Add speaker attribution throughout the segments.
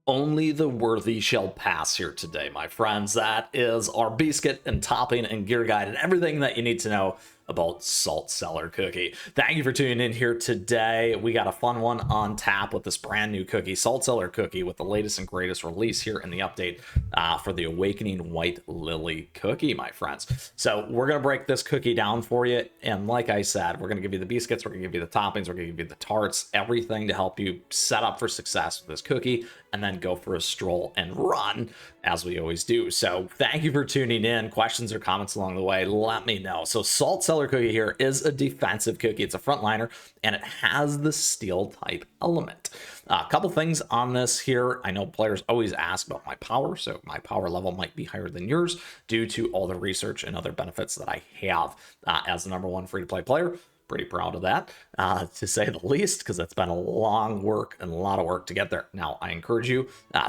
Speaker 1: Only the worthy shall pass here today, my friends. That is our biscuit and topping and gear guide and everything that you need to know about Salt Cellar Cookie. Thank you for tuning in here today. We got a fun one on tap with this brand new cookie, Salt Cellar Cookie, with the latest and greatest release here in the update for the Awakening White Lily cookie, my friends. So we're going to break this cookie down for you. And like I said, we're going to give you the biscuits, we're going to give you the toppings, we're going to give you the tarts, everything to help you set up for success with this cookie, and then go for a stroll and run as we always do. So thank you for tuning in. Questions or comments along the way, let me know. So Salt Cellar Cookie here is a defensive cookie. It's a frontliner and it has the steel type element. A couple things on this here. I know players always ask about my power, so my power level might be higher than yours due to all the research and other benefits that I have as the #1 free-to-play player. Pretty proud of that, to say the least, because it's been a long work and a lot of work to get there. Now, I encourage you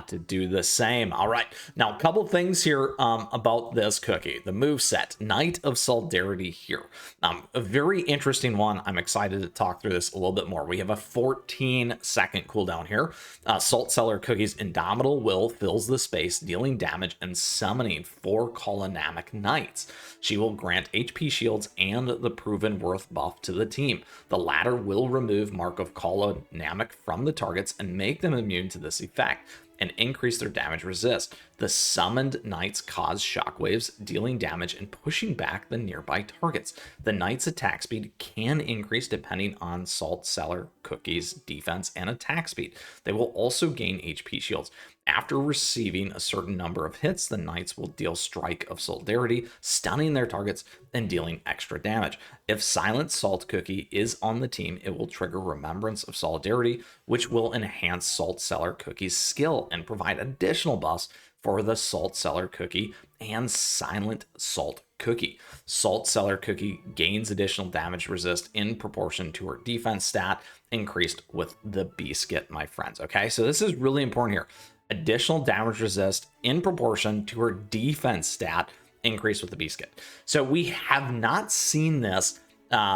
Speaker 1: to do the same. All right. Now, a couple things here about this cookie. The move set, Knight of Solidarity here. A very interesting one. I'm excited to talk through this a little bit more. We have a 14-second cooldown here. Salt Cellar Cookie's Indomitable Will fills the space, dealing damage and summoning 4 Colonamic Knights. She will grant HP shields and the proven worth buff to the team. The latter will remove Mark of Colonamic from the targets and make them immune to this effect and increase their damage resist. The summoned knights cause shockwaves, dealing damage and pushing back the nearby targets. The knight's attack speed can increase depending on Salt Cellar Cookie's defense and attack speed. They will also gain HP shields. After receiving a certain number of hits, the knights will deal Strike of Solidarity, stunning their targets and dealing extra damage. If Silent Salt Cookie is on the team, it will trigger Remembrance of Solidarity, which will enhance Salt Cellar Cookie's skill and provide additional buffs for the Salt Cellar Cookie and Silent Salt Cookie. Salt Cellar Cookie gains additional damage resist in proportion to her defense stat, increased with the Beascuit, my friends. Okay, so this is really important here. Additional damage resist in proportion to her defense stat, increased with the Beascuit. So we have not seen this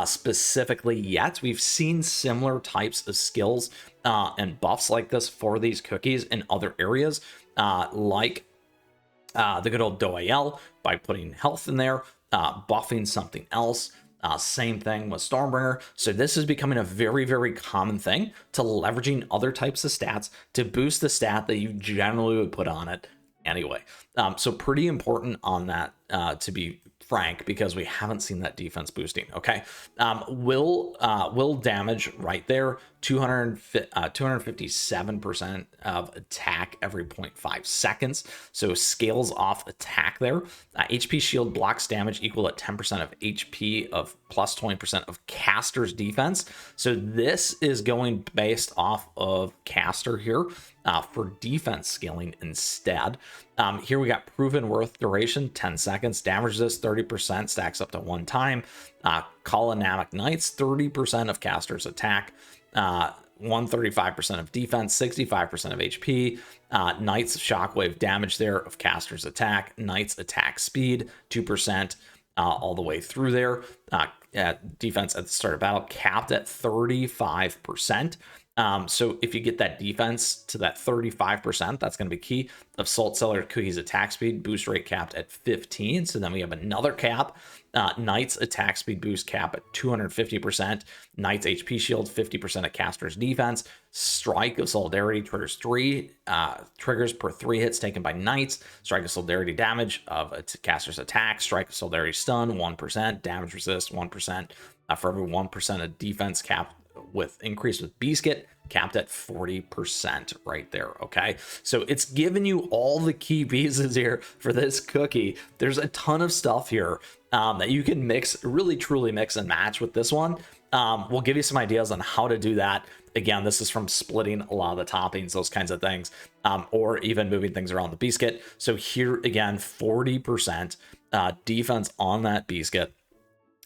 Speaker 1: specifically yet. We've seen similar types of skills and buffs like this for these cookies in other areas, like the good old Doel by putting health in there, buffing something else. Same thing with Stormbringer. So this is becoming a very, very common thing to leveraging other types of stats to boost the stat that you generally would put on it anyway. So pretty important on that, to be frank, because we haven't seen that defense boosting. Okay. Will damage right there, 257% of attack every 0.5 seconds. So scales off attack there. HP shield blocks damage equal at 10% of HP of plus 20% of caster's defense. So this is going based off of caster here for defense scaling instead. Here we got proven worth duration, 10 seconds, damage resist 30%, stacks up to 1 time. Colonamic Knights, 30% of caster's attack, 135% of defense, 65% of HP. Knights shockwave damage there of caster's attack. Knights attack speed, 2% all the way through there. Defense at the start of battle capped at 35%. So if you get that defense to that 35%, that's going to be key. Of Salt Cellar Cookie's attack speed, boost rate capped at 15. So then we have another cap. Knight's attack speed boost cap at 250%. Knight's HP shield, 50% of caster's defense. Strike of Solidarity triggers 3 triggers per 3 hits taken by Knights. Strike of Solidarity damage of a caster's attack. Strike of Solidarity stun, 1%. Damage resist, 1%. For every 1% of defense cap with increase with Beascuit, capped at 40% right there. Okay, so it's giving you all the key pieces here for this cookie. There's a ton of stuff here that you can mix, really truly mix and match with this one. We'll give you some ideas on how to do that. Again, this is from splitting a lot of the toppings, those kinds of things, or even moving things around the Beascuit. So here again, 40% defense on that Beascuit.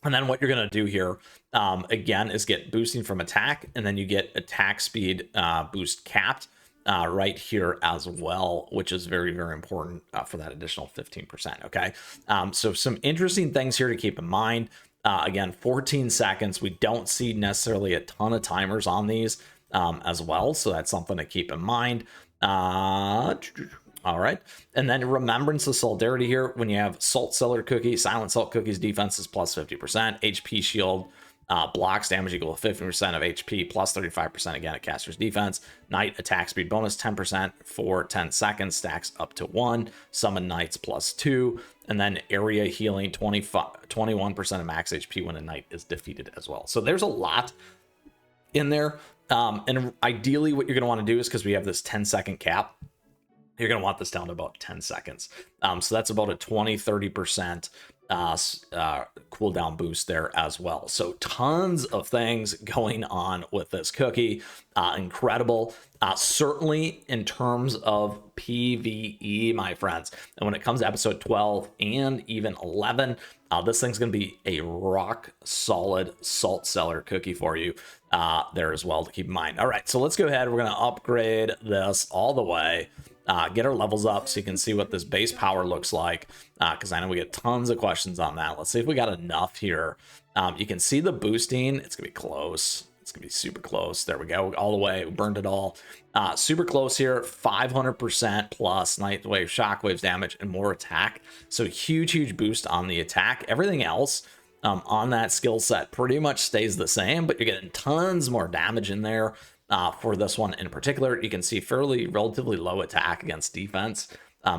Speaker 1: And then what you're going to do here, again, is get boosting from attack, and then you get attack speed boost capped right here as well, which is very, very important for that additional 15%. Okay, so some interesting things here to keep in mind. Again, 14 seconds. We don't see necessarily a ton of timers on these as well, so that's something to keep in mind. All right. And then Remembrance of Solidarity here. When you have Salt Cellar Cookie, Silent Salt Cookie's defense is plus 50%. HP shield blocks damage equal to 50% of HP plus 35% again at caster's defense. Knight attack speed bonus 10% for 10 seconds, stacks up to 1. Summon Knights plus 2. And then area healing 21% of max HP when a Knight is defeated as well. So there's a lot in there. And ideally what you're going to want to do is, because we have this 10-second cap, you're going to want this down to about 10 seconds. So that's about a 20-30% cooldown boost there as well. So tons of things going on with this cookie. Incredible. Certainly in terms of PvE, my friends. And when it comes to episode 12 and even 11, this thing's going to be a rock solid Salt Cellar Cookie for you there as well to keep in mind. All right, so let's go ahead. We're going to upgrade this all the way. Get our levels up so you can see what this base power looks like, because I know we get tons of questions on that. Let's see if we got enough here. You can see the boosting. It's gonna be close. It's gonna be super close. There we go, all the way. We burned it all. Super close here. 500% plus Nightwave, Shockwaves damage, and more attack. So huge boost on the attack. Everything else on that skill set pretty much stays the same, but you're getting tons more damage in there. For this one in particular, you can see relatively low attack against defense.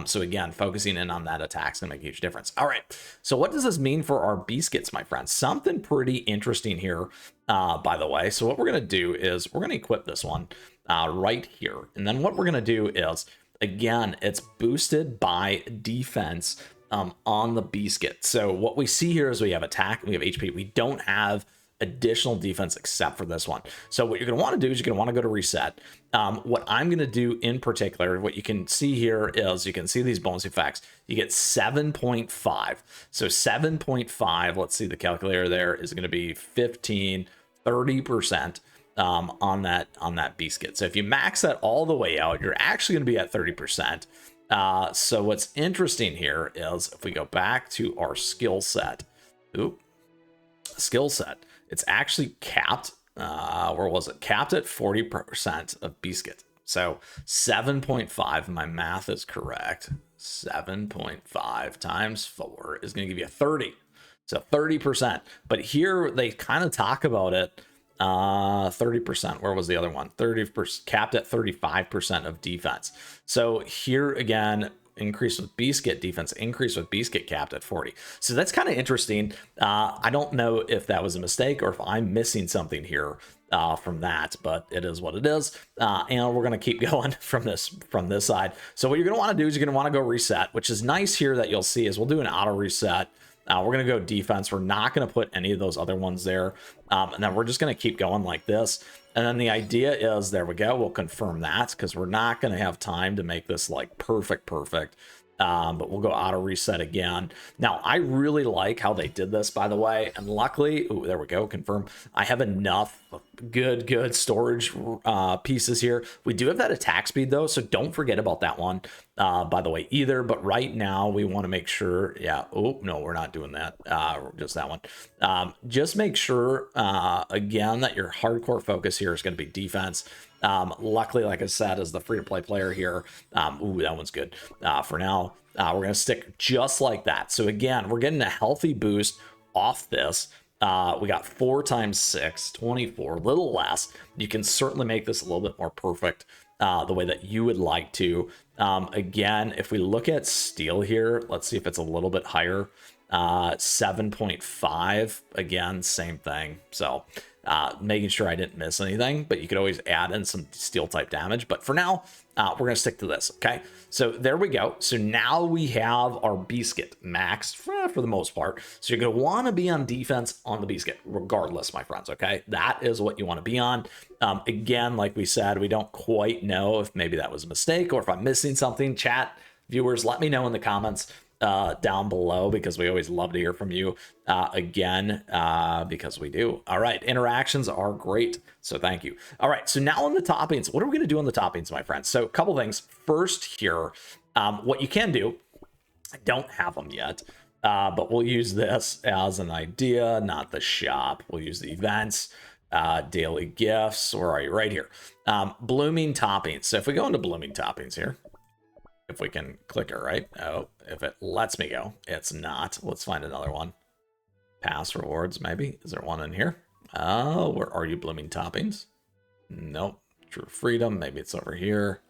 Speaker 1: So again, focusing in on that attack is going to make a huge difference. All right, so what does this mean for our Beascuits, my friends? Something pretty interesting here, by the way. So what we're going to do is we're going to equip this one right here. And then what we're going to do is, again, it's boosted by defense on the Beascuit. So what we see here is we have attack and we have HP. We don't have additional defense except for this one. So what you're going to want to do is you're going to want to go to reset. What I'm going to do in particular, what you can see here is you can see these bonus effects. You get 7.5. So 7.5, let's see, the calculator there is going to be 30% on that Beascuit. So if you max that all the way out, you're actually going to be at 30%. So what's interesting here is if we go back to our skill set, it's actually capped. Where was it? Capped at 40% of Beascuit. So 7.5, my math is correct. 7.5 times 4 is going to give you a 30. So 30%. But here they kind of talk about it. 30%. Where was the other one? 30%, capped at 35% of defense. So here again, increase with Beascuit defense, increase with Beascuit capped at 40. So that's kind of interesting. I don't know if that was a mistake or if I'm missing something here from that, but it is what it is. And we're going to keep going from this side. So what you're going to want to do is you're going to want to go reset, which is nice here that you'll see is we'll do an auto reset. We're going to go defense. We're not going to put any of those other ones there. And then we're just going to keep going like this. And then the idea is, there we go. We'll confirm that because we're not going to have time to make this like perfect. But we'll go auto reset again. Now, I really like how they did this, by the way. And luckily, there we go, confirm. I have enough good storage pieces here. We do have that attack speed, though, so don't forget about that one, by the way, either. But right now, we want to make sure, yeah, oh, no, we're not doing that, just that one. Just make sure, again, that your hardcore focus here is going to be defense. Luckily, like I said, as the free-to-play player here, that one's good for now. We're going to stick just like that. So again, we're getting a healthy boost off this. We got 4 times 6, 24, a little less. You can certainly make this a little bit more perfect the way that you would like to. Again, if we look at steel here, let's see if it's a little bit higher. 7.5, again, same thing. So making sure I didn't miss anything, but you could always add in some steel type damage. But for now, we're going to stick to this. Okay, so there we go. So now we have our Beascuit maxed for the most part. So you're going to want to be on defense on the Beascuit regardless, my friends. Okay, that is what you want to be on. Again, like we said, we don't quite know if maybe that was a mistake or if I'm missing something. Chat viewers, let me know in the comments down below, because we always love to hear from you again, because we do. All right, interactions are great, so thank you. All right, so now on the toppings, what are we going to do on the toppings, my friends? So a couple things. First here, what you can do, I don't have them yet, but we'll use this as an idea, not the shop. We'll use the events. Daily gifts. Where are you? Right here. Blooming toppings. So if we go into blooming toppings here, if we can click it, right? Oh, if it lets me go, it's not. Let's find another one. Pass rewards, maybe. Is there one in here? Oh, where are you, blooming toppings? Nope. True freedom. Maybe it's over here.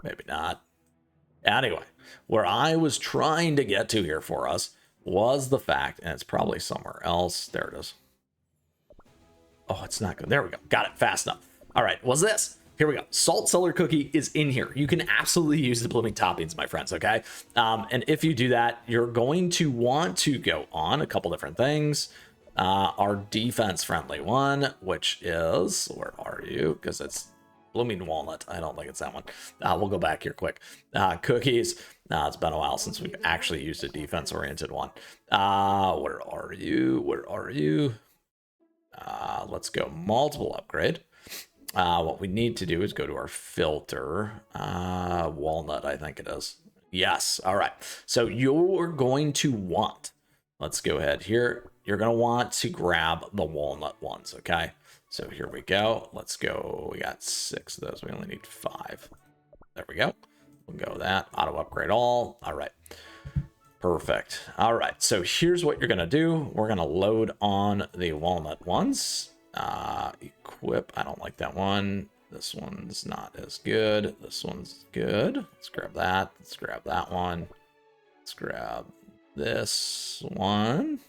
Speaker 1: Maybe not. Anyway, where I was trying to get to here for us was the fact, and it's probably somewhere else. There it is. Oh, it's not good. There we go. Got it fast enough. All right, was this? Here we go. Salt Cellar Cookie is in here. You can absolutely use the blooming toppings, my friends, okay? And if you do that, you're going to want to go on a couple different things. Our defense-friendly one, which is, where are you? Because it's blooming walnut. I don't think it's that one. We'll go back here quick. Cookies. It's been a while since we've actually used a defense-oriented one. Where are you? Where are you? Let's go multiple upgrade. What we need to do is go to our filter. Walnut, I think it is. Yes. All right. So you're going to want, let's go ahead here. You're going to want to grab the walnut ones. Okay. So here we go. Let's go. We got 6 of those. We only need 5. There we go. We'll go with that. Auto upgrade all. All right. Perfect. All right. So here's what you're going to do. We're going to load on the walnut ones. Equip. I don't like that one. This one's not as good. This one's good. Let's grab that. Let's grab that one. Let's grab this one.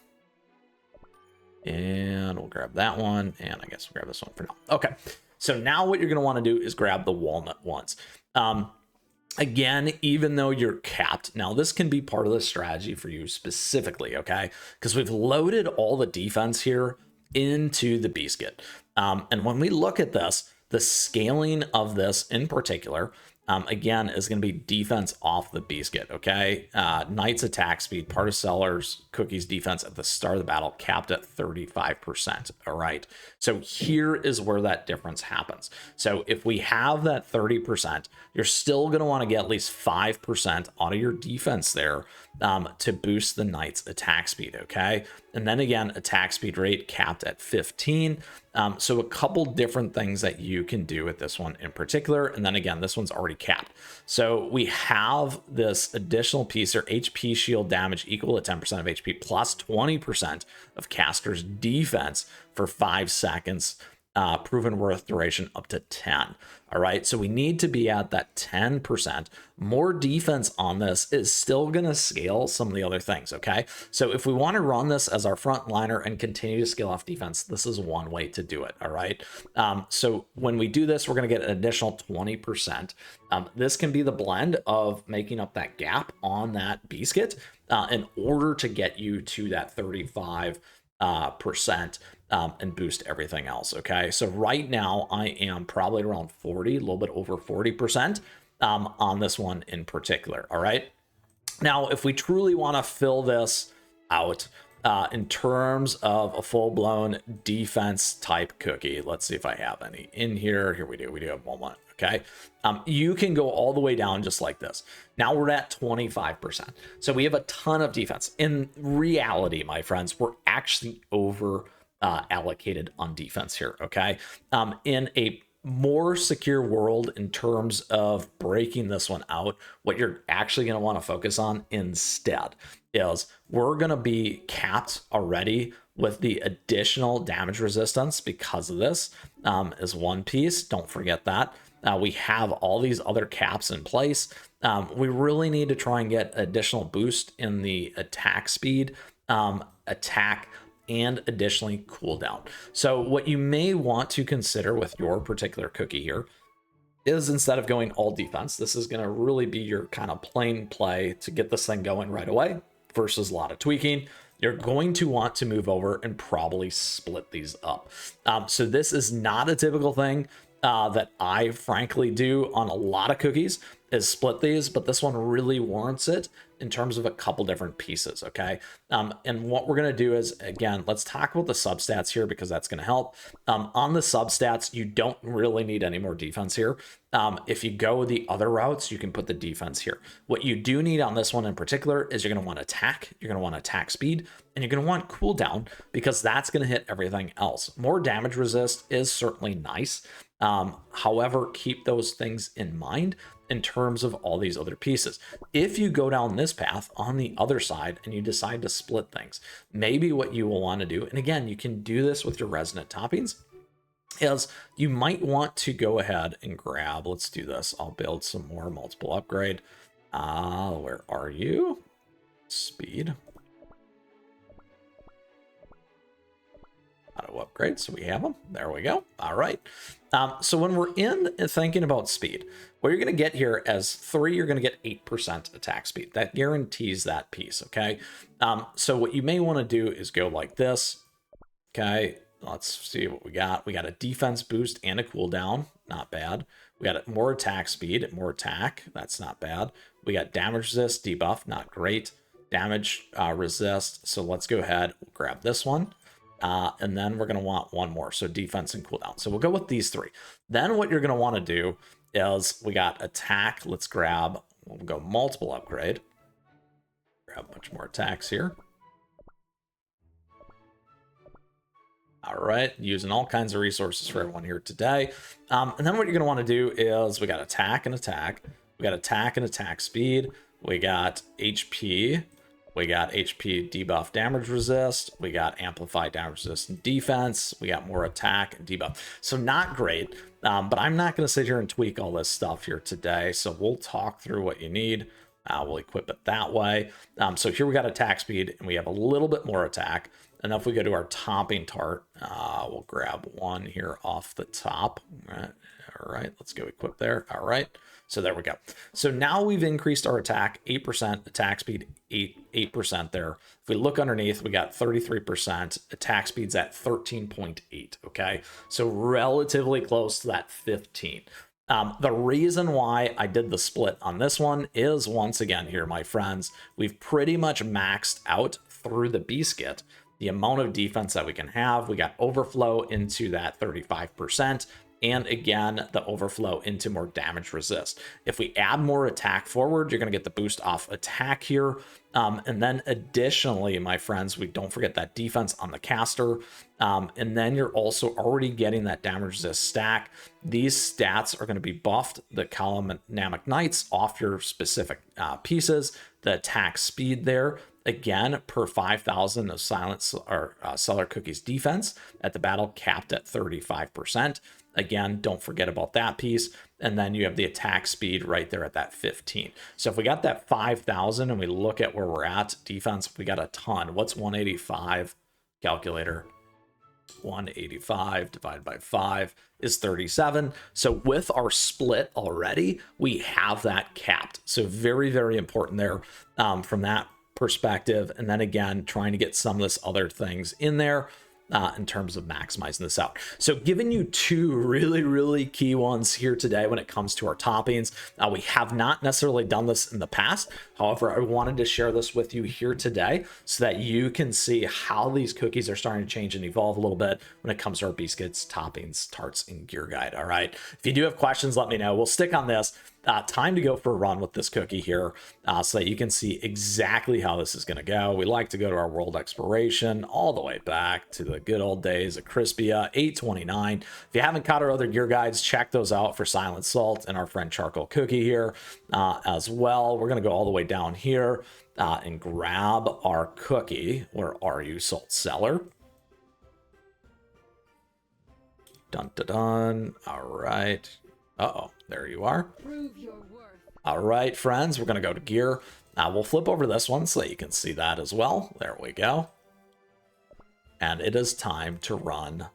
Speaker 1: And we'll grab that one. And I guess we'll grab this one for now. Okay. So now what you're going to want to do is grab the walnut ones. Again, even though you're capped, now this can be part of the strategy for you specifically, okay? Because we've loaded all the defense here into the Beascuit. And when we look at this, the scaling of this in particular, again, is going to be defense off the Beascuit, okay? Knight's attack speed, part of Cellar's Cookie's defense at the start of the battle capped at 35%, all right? So here is where that difference happens. So if we have that 30%, you're still going to want to get at least 5% out of your defense there to boost the Knight's attack speed, okay? And then again, attack speed rate capped at 15. So a couple different things that you can do with this one in particular. And then again, this one's already capped. So we have this additional piece here, HP shield damage equal to 10% of HP plus 20% of caster's defense for 5 seconds. Proven worth duration up to 10. All right, so we need to be at that 10%. More defense on this is still going to scale some of the other things, okay? So if we want to run this as our front liner and continue to scale off defense, this is one way to do it, all right? So when we do this, we're going to get an additional 20%. This can be the blend of making up that gap on that Beascuit in order to get you to that 35% and boost everything else, okay? So right now I am probably around 40, a little bit over 40% on this one in particular, all right? Now, if we truly want to fill this out in terms of a full-blown defense type cookie, let's see if I have any in here. Here we do have one, okay? You can go all the way down just like this. Now we're at 25%. So we have a ton of defense. In reality, my friends, we're actually over allocated on defense here, okay? In a more secure world in terms of breaking this one out, what you're actually going to want to focus on instead is we're going to be capped already with the additional damage resistance because of this is one piece. Don't forget that. We have all these other caps in place. We really need to try and get additional boost in the attack speed, attack, and additionally cooldown. So what you may want to consider with your particular cookie here is instead of going all defense, this is going to really be your kind of plain play to get this thing going right away versus a lot of tweaking. You're going to want to move over and probably split these up. So this is not a typical thing that I frankly do on a lot of cookies. is split these, but this one really warrants it in terms of a couple different pieces, okay? And what we're gonna do is, again, let's talk about the substats here because that's gonna help. On the substats, you don't really need any more defense here. If you go the other routes, you can put the defense here. What you do need on this one in particular is you're gonna want attack, you're gonna want attack speed, and you're gonna want cooldown because that's gonna hit everything else. More damage resist is certainly nice. However, keep those things in mind in terms of all these other pieces. If you go down this path on the other side and you decide to split things, maybe what you will want to do, and again, you can do this with your resonant toppings, is you might want to go ahead and grab, let's do this. I'll build some more multiple upgrade. Where are you? Speed. Auto upgrade, so we have them. There we go. All right. So when we're in thinking about speed, what you're going to get here as 3, you're going to get 8% attack speed. That guarantees that piece, okay? So what you may want to do is go like this, okay? Let's see what we got. We got a defense boost and a cooldown. Not bad. We got more attack speed, more attack. That's not bad. We got damage resist, debuff. Not great. Damage resist. So let's go ahead, we'll grab this one. And then we're going to want one more. So defense and cooldown. So we'll go with these 3. Then what you're going to want to do is we got attack. Let's grab, we'll go multiple upgrade. Grab a bunch more attacks here. All right, using all kinds of resources for everyone here today. And then what you're going to want to do is we got attack and attack. We got attack and attack speed. We got HP. We got HP debuff damage resist. We got amplified damage resist and defense. We got more attack and debuff. So not great, but I'm not going to sit here and tweak all this stuff here today. So we'll talk through what you need. We'll equip it that way. So here we got attack speed and we have a little bit more attack. And if we go to our topping tart, we'll grab one here off the top. All right, let's go equip there. All right. So there we go. So now we've increased our attack 8%, attack speed 8% there. If we look underneath, we got 33%, attack speed's at 13.8, okay? So relatively close to that 15. The reason why I did the split on this one is, once again here, my friends, we've pretty much maxed out through the Beascuit the amount of defense that we can have. We got overflow into that 35%. And again, the overflow into more damage resist. If we add more attack forward, you're going to get the boost off attack here. And then additionally, my friends, we don't forget that defense on the caster. And then you're also already getting that damage resist stack. These stats are going to be buffed, the Dynamic Knights off your specific pieces, the attack speed there. Again, per 5,000 of Silent or Cellar Cookies defense at the battle capped at 35%. Again, don't forget about that piece. And then you have the attack speed right there at that 15. So if we got that 5,000 and we look at where we're at, defense, we got a ton. What's 185? Calculator. 185 divided by 5 is 37. So with our split already, we have that capped. So very, very important there from that perspective. And then again, trying to get some of this other things in there. In terms of maximizing this out. So giving you 2 really, really key ones here today when it comes to our toppings. We have not necessarily done this in the past. However, I wanted to share this with you here today so that you can see how these cookies are starting to change and evolve a little bit when it comes to our Beascuits, toppings, tarts, and gear guide. All right. If you do have questions, let me know. We'll stick on this. Time to go for a run with this cookie here so that you can see exactly how this is going to go. We like to go to our world exploration all the way back to the good old days of Crispia 829. If you haven't caught our other gear guides, check those out for Silent Salt and our friend Charcoal Cookie here as well. We're going to go all the way down here and grab our cookie. Where are you, Salt Cellar? Dun dun dun. All right. Uh-oh, there you are.
Speaker 2: Prove your worth.
Speaker 1: All right, friends, we're going to go to gear. We'll flip over this one so that you can see that as well. There we go. And it is time to run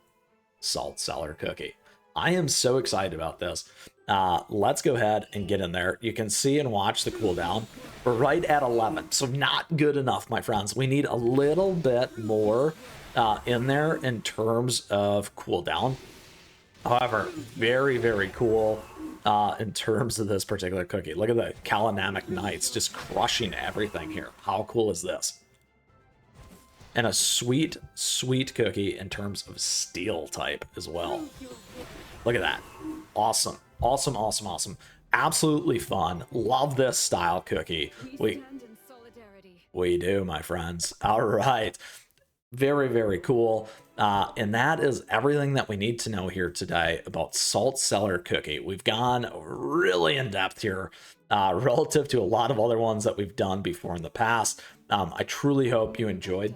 Speaker 1: Salt Cellar Cookie. I am so excited about this. Let's go ahead and get in there. You can see and watch the cooldown. We're right at 11, so not good enough, my friends. We need a little bit more in there in terms of cooldown. However, very, very cool. in terms of this particular cookie. Look at the Calanamic Knights just crushing everything here. How cool is this? And a sweet, sweet cookie in terms of steel type as well. Look at that. Awesome. Awesome, awesome, awesome. Absolutely fun. Love this style cookie. We do, my friends. All right. Very, very cool. And that is everything that we need to know here today about Salt Cellar Cookie. We've gone really in depth here relative to a lot of other ones that we've done before in the past. I truly hope you enjoyed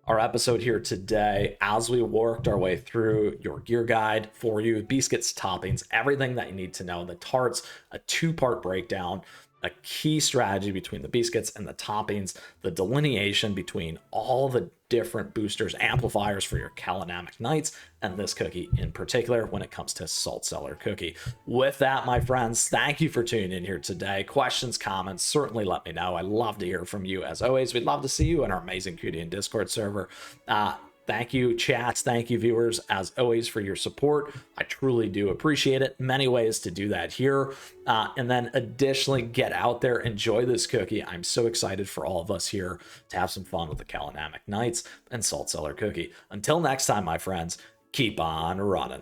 Speaker 1: our episode here today as we worked our way through your gear guide for you, Beascuits Toppings, everything that you need to know, the tarts, a 2-part breakdown, a key strategy between the Beascuits and the toppings, the delineation between all the different boosters, amplifiers for your Calanamic Knights, and this cookie in particular when it comes to Salt Cellar Cookie. With that, my friends, thank you for tuning in here today. Questions, comments, certainly let me know. I love to hear from you. As always, we'd love to see you in our amazing CookieRun Discord server. Thank you, chats. Thank you, viewers, as always, for your support. I truly do appreciate it. Many ways to do that here. And then additionally, get out there, enjoy this cookie. I'm so excited for all of us here to have some fun with the Calanamic Knights and Salt Cellar Cookie. Until next time, my friends, keep on running.